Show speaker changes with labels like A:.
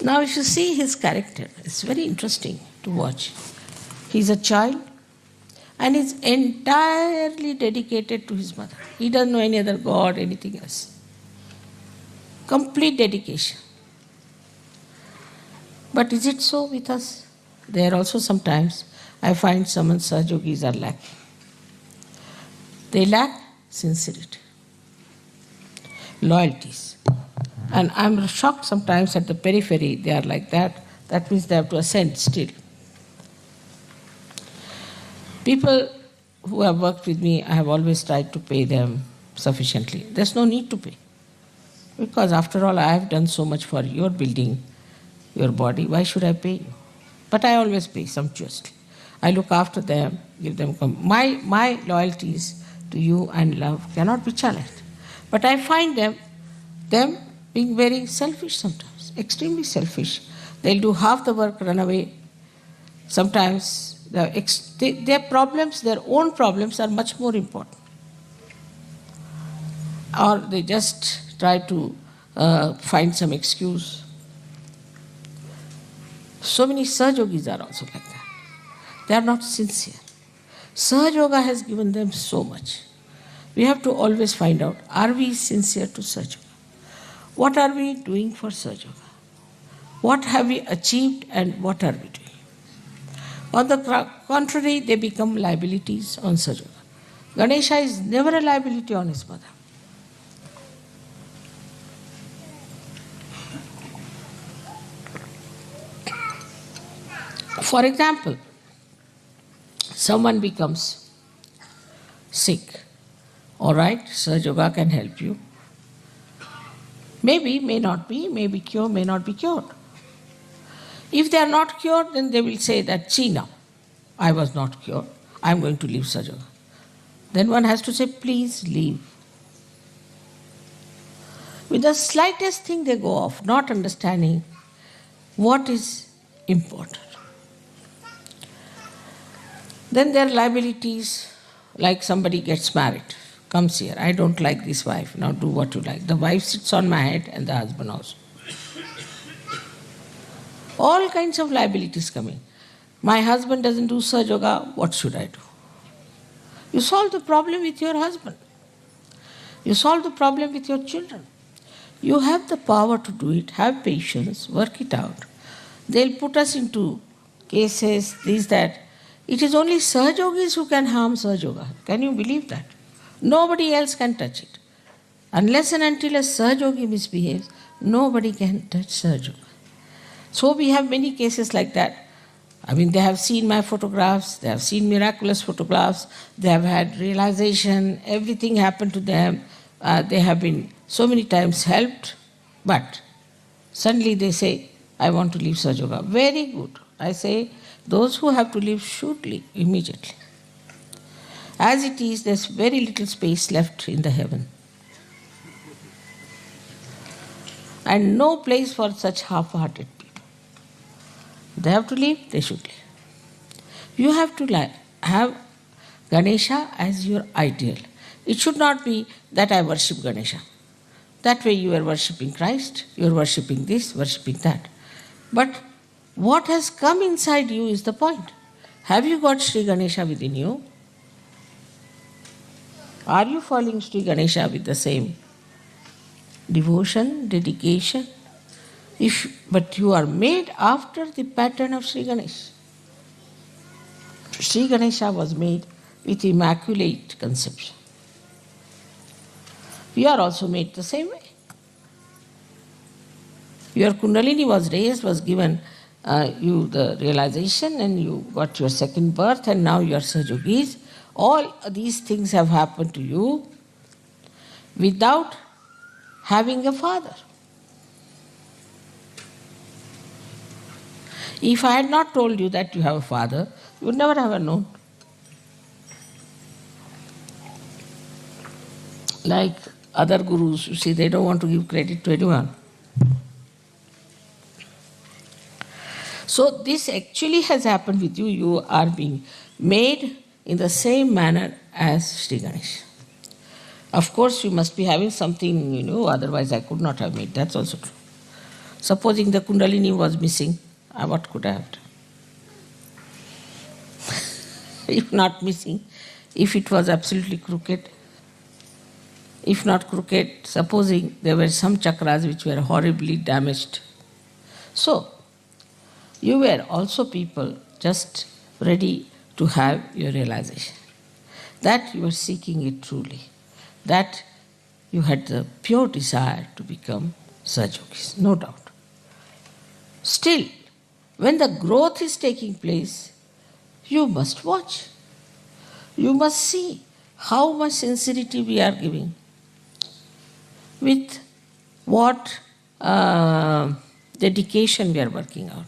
A: Now, if you see his character, it's very interesting to watch. He's a child and is entirely dedicated to his mother. He doesn't know any other God, anything else. Complete dedication. But is it so with us? There also sometimes I find some Sahajogis are lacking. They lack sincerity, loyalties. And I'm shocked sometimes at the periphery, they are like that. That means they have to ascend still. People who have worked with me, I have always tried to pay them sufficiently. There's no need to pay. Because after all, I have done so much for your building, your body. Why should I pay you? But I always pay sumptuously. I look after them, give them my loyalties to you and love cannot be challenged. But I find them being very selfish sometimes, extremely selfish. They'll do half the work, run away. Sometimes their problems, their own problems are much more important. Or they just try to find some excuse. So many Sahajogis are also like that. They are not sincere. Sahaja Yoga has given them so much. We have to always find out, are we sincere to Sahaja Yoga? What are we doing for Sahaja Yoga? What have we achieved and what are we doing? On the contrary, they become liabilities on Sahaja Yoga. Ganesha is never a liability on his mother. For example, someone becomes sick. All right, Sahaja Yoga can help you. Maybe, may not be, may be cured, may not be cured. If they are not cured, then they will say that, see now, I was not cured, I am going to leave Sahaja Yoga. Then one has to say, please leave. With the slightest thing they go off, not understanding what is important. Then there are liabilities, like somebody gets married, comes here, I don't like this wife, now do what you like. The wife sits on my head and the husband also. All kinds of liabilities coming. My husband doesn't do Sahaja Yoga, what should I do? You solve the problem with your husband. You solve the problem with your children. You have the power to do it, have patience, work it out. They'll put us into cases, this, that. It is only Sahajogis who can harm Sahaja Yoga. Can you believe that? Nobody else can touch it. Unless and until a Sahajogi misbehaves, nobody can touch Sahaja Yoga. So we have many cases like that. I mean, they have seen my photographs, they have seen miraculous photographs, they have had realization, everything happened to them. They have been so many times helped, but suddenly they say, I want to leave Sahaja Yoga. Very good. I say, those who have to leave should leave immediately. As it is, there's very little space left in the heaven. And no place for such half-hearted people. They have to leave, they should leave. You have to have Ganesha as your ideal. It should not be that I worship Ganesha. That way you are worshipping Christ, you are worshipping this, worshipping that. But what has come inside you is the point. Have you got Sri Ganesha within you? Are you following Sri Ganesha with the same devotion, dedication? But you are made after the pattern of Sri Ganesha. Sri Ganesha was made with immaculate conception. You are also made the same way. Your Kundalini was raised, was given you the realization, and you got your second birth, and now you are Sahajogis. All these things have happened to you without having a father. If I had not told you that you have a father, you would never have known. Like other gurus, you see, they don't want to give credit to anyone. So this actually has happened with you. You are being made in the same manner as Sri Ganesha. Of course, you must be having something, otherwise I could not have made. That's also true. Supposing the Kundalini was missing, what could I have done? If not missing, if it was absolutely crooked, if not crooked, supposing there were some chakras which were horribly damaged. So, you were also people just ready to have your realization that you were seeking it truly, that you had the pure desire to become Sahaja-yogis, no doubt. Still, when the growth is taking place, you must watch. You must see how much sincerity we are giving, with what dedication we are working out.